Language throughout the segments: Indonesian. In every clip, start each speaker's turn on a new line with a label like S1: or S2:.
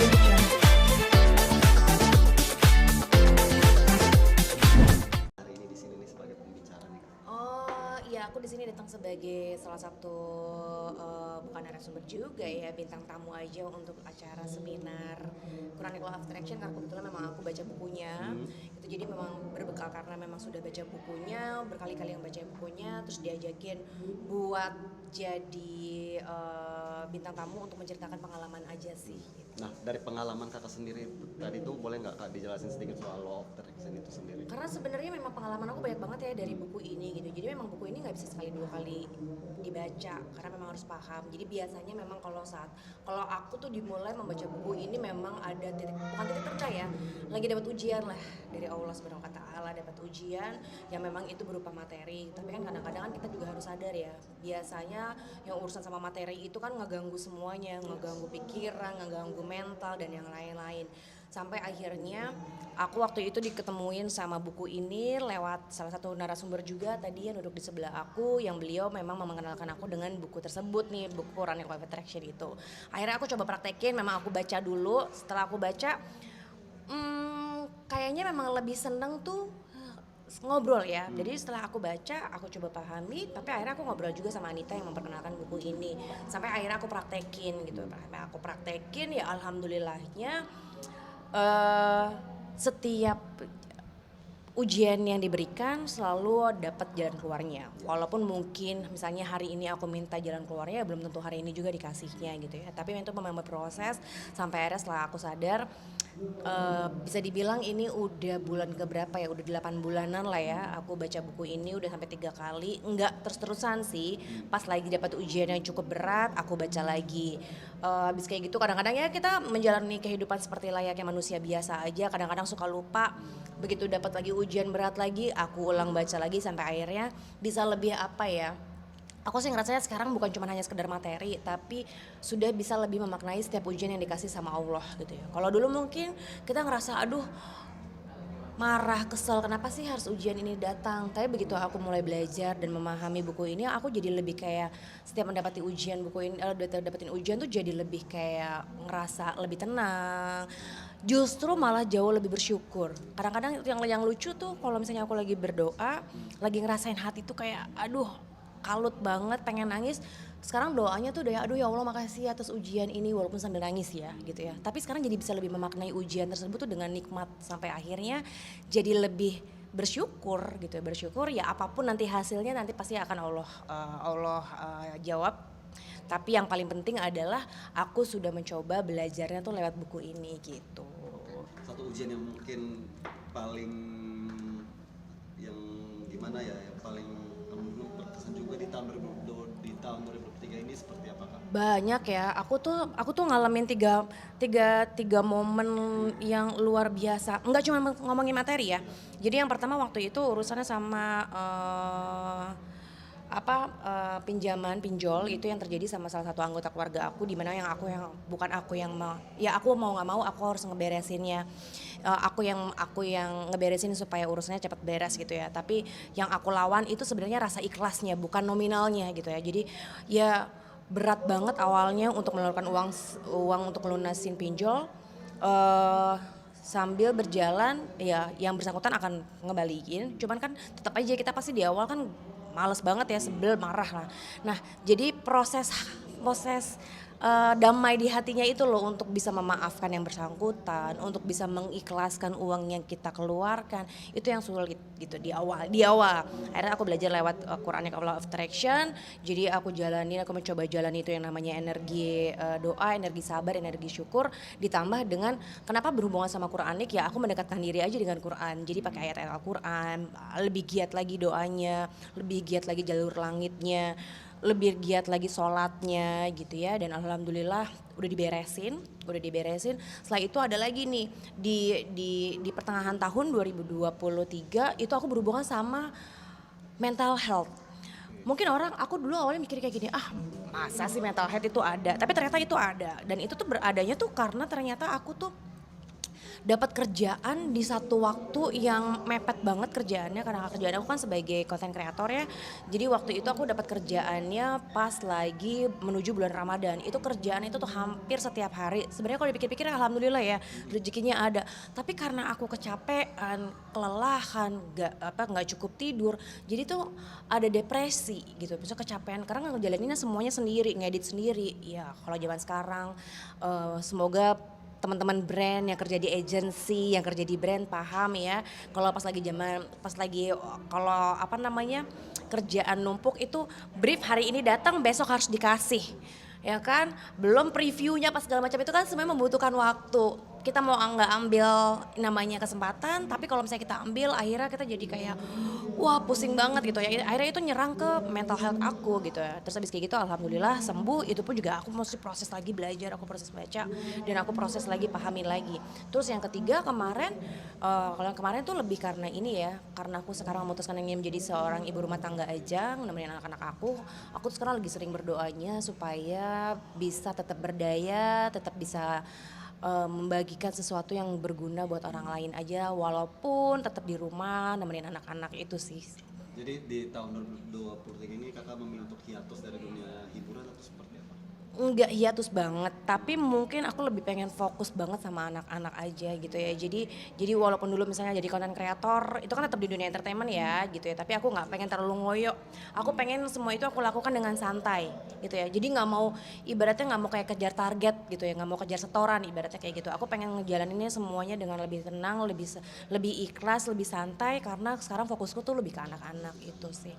S1: Hari ini di sini nih sebagai pembicara nih.
S2: Oh iya, aku di sini datang sebagai salah satu bukan narasumber juga ya, bintang tamu aja untuk acara seminar Chronicle of Attraction karena kebetulan memang aku baca bukunya. Itu jadi memang berbekal karena memang sudah baca bukunya, berkali-kali yang baca bukunya, terus diajakin buat jadi bintang tamu untuk menceritakan pengalaman aja sih. Gitu.
S1: Nah, dari pengalaman kakak sendiri tadi tuh boleh nggak kak dijelasin sedikit soal law of attraction itu sendiri?
S2: Karena sebenarnya memang pengalaman aku banyak banget ya dari buku ini gitu. Jadi memang buku ini nggak bisa sekali dua kali dibaca karena memang harus paham. Jadi biasanya memang kalau aku tuh dimulai membaca buku ini memang ada bukan titik terendah ya, lagi dapat ujian lah dari Allah Subhanahu wa taala, dapat ujian yang memang itu berupa materi. Tapi kan kadang-kadang kan kita juga harus sadar ya, biasanya yang urusan sama materi itu kan ngeganggu semuanya, ngeganggu pikiran, ngeganggu mental dan yang lain-lain. Sampai akhirnya aku waktu itu diketemuin sama buku ini lewat salah satu narasumber juga tadi yang duduk di sebelah aku, yang beliau memang mengenalkan aku dengan buku tersebut nih, buku Chronicle of Attraction itu. Akhirnya aku coba praktekin, memang aku baca dulu. Setelah aku baca, kayaknya memang lebih seneng tuh ngobrol ya. Jadi setelah aku baca, aku coba pahami, tapi akhirnya aku ngobrol juga sama Anita yang memperkenalkan buku ini. Sampai akhirnya aku praktekin gitu. Sampai aku praktekin ya alhamdulillahnya setiap ujian yang diberikan selalu dapat jalan keluarnya. Walaupun mungkin misalnya hari ini aku minta jalan keluarnya, belum tentu hari ini juga dikasihnya gitu ya. Tapi itu memang berproses sampai akhirnya setelah aku sadar, bisa dibilang ini udah bulan keberapa ya, udah 8 bulanan lah ya aku baca buku ini, udah sampai 3 kali. Enggak terus-terusan sih, pas lagi dapat ujian yang cukup berat aku baca lagi. Habis kayak gitu kadang-kadang ya kita menjalani kehidupan seperti layaknya manusia biasa aja, kadang-kadang suka lupa. Begitu dapat lagi ujian berat lagi, aku ulang baca lagi sampai akhirnya bisa lebih apa ya, aku sih ngerasanya sekarang bukan cuma hanya sekedar materi, tapi sudah bisa lebih memaknai setiap ujian yang dikasih sama Allah gitu ya. Kalau dulu mungkin kita ngerasa aduh marah, kesel, kenapa sih harus ujian ini datang. Tapi begitu aku mulai belajar dan memahami buku ini, aku jadi lebih kayak setiap mendapati ujian buku ini, dapetin ujian tuh jadi lebih kayak ngerasa lebih tenang. Justru malah jauh lebih bersyukur. Kadang-kadang yang lucu tuh kalau misalnya aku lagi berdoa, lagi ngerasain hati tuh kayak aduh kalut banget, pengen nangis. Sekarang doanya tuh udah aduh ya Allah makasih atas ujian ini, walaupun sambil nangis ya gitu ya. Tapi sekarang jadi bisa lebih memaknai ujian tersebut tuh dengan nikmat, sampai akhirnya jadi lebih bersyukur gitu ya. Bersyukur ya apapun nanti hasilnya nanti pasti akan Allah jawab. Tapi yang paling penting adalah aku sudah mencoba belajarnya tuh lewat buku ini gitu.
S1: Satu ujian yang mungkin paling yang gimana ya, yang paling kamu berkesan juga di tahun 2023 ini seperti apa kak?
S2: Banyak ya, aku tuh ngalamin tiga momen yang luar biasa. Enggak cuma ngomongin materi ya. Jadi yang pertama waktu itu urusannya sama pinjaman pinjol itu yang terjadi sama salah satu anggota keluarga aku, di mana bukan aku yang mau, ya aku mau nggak mau aku harus ngeberesinnya. Aku yang ngeberesin supaya urusannya cepat beres gitu ya. Tapi yang aku lawan itu sebenarnya rasa ikhlasnya, bukan nominalnya gitu ya. Jadi ya berat banget awalnya untuk mengeluarkan uang untuk melunasin pinjol. Sambil berjalan ya yang bersangkutan akan ngebalikin, cuman kan tetap aja kita pasti di awal kan males banget ya, sebel, marah lah. Nah jadi proses damai di hatinya itu loh, untuk bisa memaafkan yang bersangkutan, untuk bisa mengikhlaskan uang yang kita keluarkan, itu yang sulit gitu di awal. Akhirnya aku belajar lewat Chronicle of Attraction. Jadi aku mencoba jalani itu yang namanya energi doa, energi sabar, energi syukur, ditambah dengan kenapa berhubungan sama Quranik ya, aku mendekatkan diri aja dengan Quran. Jadi pakai ayat-ayat Al-Quran, lebih giat lagi doanya, lebih giat lagi jalur langitnya, lebih giat lagi sholatnya gitu ya. Dan alhamdulillah udah diberesin. Setelah itu ada lagi nih di pertengahan tahun 2023 itu aku berhubungan sama mental health. Mungkin aku dulu awalnya mikir kayak gini, masa sih mental health itu ada, tapi ternyata itu ada. Dan itu tuh beradanya tuh karena ternyata aku tuh dapat kerjaan di satu waktu yang mepet banget kerjaannya, karena kerjaan aku kan sebagai content creator ya. Jadi waktu itu aku dapat kerjaannya pas lagi menuju bulan Ramadan. Itu kerjaan itu tuh hampir setiap hari. Sebenarnya kalau dipikir-pikir alhamdulillah ya rezekinya ada. Tapi karena aku kecapean, kelelahan, nggak cukup tidur, jadi tuh ada depresi gitu. Misalnya kecapean karena ngejalaninnya semuanya sendiri, ngedit sendiri. Ya kalau zaman sekarang semoga teman-teman brand yang kerja di agency, yang kerja di brand paham ya. Kalau pas lagi kalau apa namanya kerjaan numpuk itu brief hari ini datang besok harus dikasih, ya kan? Belum previewnya pas segala macam itu kan sebenarnya membutuhkan waktu. Kita mau nggak ambil namanya kesempatan, tapi kalau misalnya kita ambil akhirnya kita jadi kayak wah pusing banget gitu ya. Akhirnya itu nyerang ke mental health aku gitu ya. Terus habis kayak gitu alhamdulillah sembuh. Itu pun juga aku mesti proses lagi belajar, aku proses baca dan aku proses lagi pahami lagi. Terus yang ketiga kemarin kalau yang kemarin tuh lebih karena ini ya, karena aku sekarang memutuskan ingin menjadi seorang ibu rumah tangga aja, nemenin anak-anak aku tuh sekarang lagi sering berdoanya supaya bisa tetap berdaya, tetap bisa membagikan sesuatu yang berguna buat orang lain aja walaupun tetap di rumah nemenin anak-anak itu sih.
S1: Jadi di tahun 2023 ini kakak memilih untuk hiatus dari dunia hiburan atau seperti apa?
S2: Enggak hiatus banget, tapi mungkin aku lebih pengen fokus banget sama anak-anak aja gitu ya. Jadi walaupun dulu misalnya jadi content creator itu kan tetap di dunia entertainment ya gitu ya. Tapi aku nggak pengen terlalu ngoyo. Aku pengen semua itu aku lakukan dengan santai gitu ya. Jadi nggak mau ibaratnya nggak mau kayak kejar target gitu ya, nggak mau kejar setoran ibaratnya kayak gitu. Aku pengen ngejalaninnya semuanya dengan lebih tenang, lebih ikhlas, lebih santai karena sekarang fokusku tuh lebih ke anak-anak itu sih.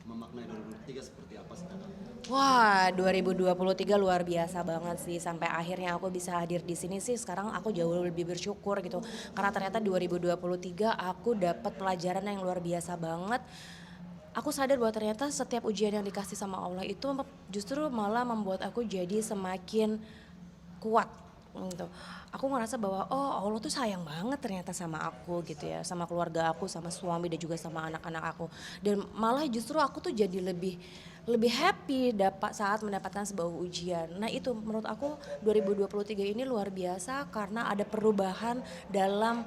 S1: Memaknai 2023 seperti apa sih kakak?
S2: Wah, 2023 luar biasa banget sih. Sampai akhirnya aku bisa hadir di sini sih. Sekarang aku jauh lebih bersyukur gitu. Karena ternyata 2023 aku dapat pelajaran yang luar biasa banget. Aku sadar bahwa ternyata setiap ujian yang dikasih sama Allah itu justru malah membuat aku jadi semakin kuat gitu. Aku ngerasa bahwa oh Allah tuh sayang banget ternyata sama aku gitu ya, sama keluarga aku, sama suami dan juga sama anak-anak aku. Dan malah justru aku tuh jadi lebih happy saat mendapatkan sebuah ujian. Nah itu menurut aku 2023 ini luar biasa karena ada perubahan dalam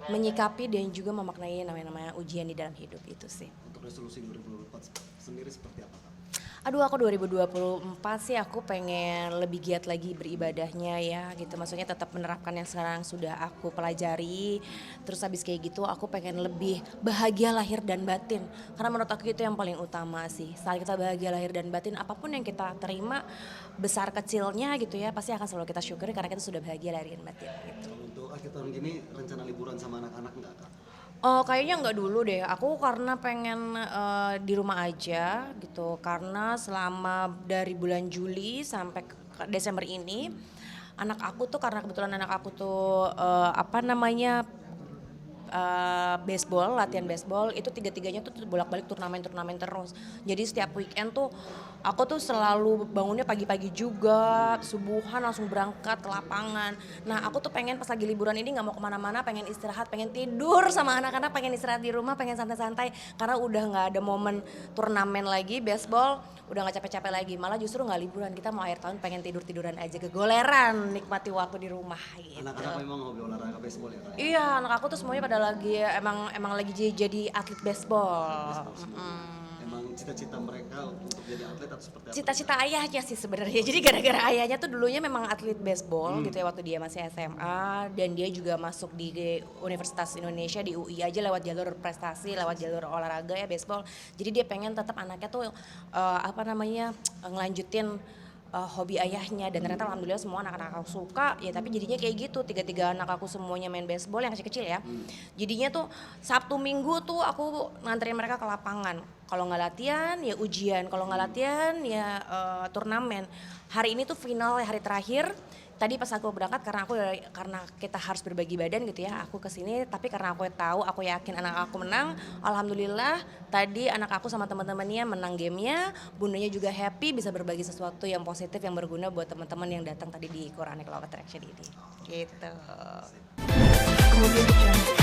S2: menyikapi dan juga memaknai namanya ujian di dalam hidup itu sih.
S1: Untuk resolusi 2024 sendiri seperti apa kak?
S2: Aduh aku 2024 sih aku pengen lebih giat lagi beribadahnya ya gitu. Maksudnya tetap menerapkan yang sekarang sudah aku pelajari. Terus habis kayak gitu aku pengen lebih bahagia lahir dan batin. Karena menurut aku itu yang paling utama sih. Saat kita bahagia lahir dan batin apapun yang kita terima besar kecilnya gitu ya pasti akan selalu kita syukuri karena kita sudah bahagia lahir dan batin gitu.
S1: Kalau untuk akhir tahun gini rencana liburan sama anak-anak enggak kak?
S2: Oh kayaknya nggak dulu deh, aku karena pengen di rumah aja gitu, karena selama dari bulan Juli sampai ke Desember ini, anak aku tuh karena kebetulan anak aku tuh apa namanya baseball, latihan baseball itu tiga-tiganya tuh bolak-balik turnamen terus. Jadi setiap weekend tuh aku tuh selalu bangunnya pagi-pagi juga, subuhan langsung berangkat ke lapangan. Nah aku tuh pengen pas lagi liburan ini nggak mau kemana-mana, pengen istirahat, pengen tidur sama anak-anak, pengen istirahat di rumah, pengen santai-santai karena udah nggak ada momen turnamen lagi baseball, udah nggak capek-capek lagi. Malah justru nggak liburan, kita mau akhir tahun pengen tidur-tiduran aja, kegoleran, nikmati waktu di rumah gitu.
S1: Anak-anak memang hobi olahraga baseball ya kak?
S2: Iya, anak aku tuh semuanya pada lagi emang lagi jadi atlet baseball.
S1: Emang cita-cita mereka untuk jadi atlet atau seperti apa?
S2: Cita-cita ayahnya sih sebenarnya. Jadi gara-gara ayahnya tuh dulunya memang atlet baseball gitu ya waktu dia masih SMA dan dia juga masuk di Universitas Indonesia di UI aja lewat jalur prestasi, lewat jalur olahraga ya baseball. Jadi dia pengen tetap anaknya tuh apa namanya ngelanjutin hobi ayahnya dan ternyata alhamdulillah semua anak-anak aku suka ya tapi jadinya kayak gitu tiga anak aku semuanya main baseball yang kecil-kecil ya jadinya tuh Sabtu Minggu tuh aku nganterin mereka ke lapangan kalau nggak latihan ya ujian kalau nggak latihan ya turnamen hari ini tuh final hari terakhir. Tadi pas aku berangkat karena kita harus berbagi badan gitu ya aku kesini tapi karena aku tahu aku yakin anak aku menang alhamdulillah tadi anak aku sama teman-temannya menang gamenya bundanya juga happy bisa berbagi sesuatu yang positif yang berguna buat teman-teman yang datang tadi di Quranic Law Attraction ini gitu. Kemudian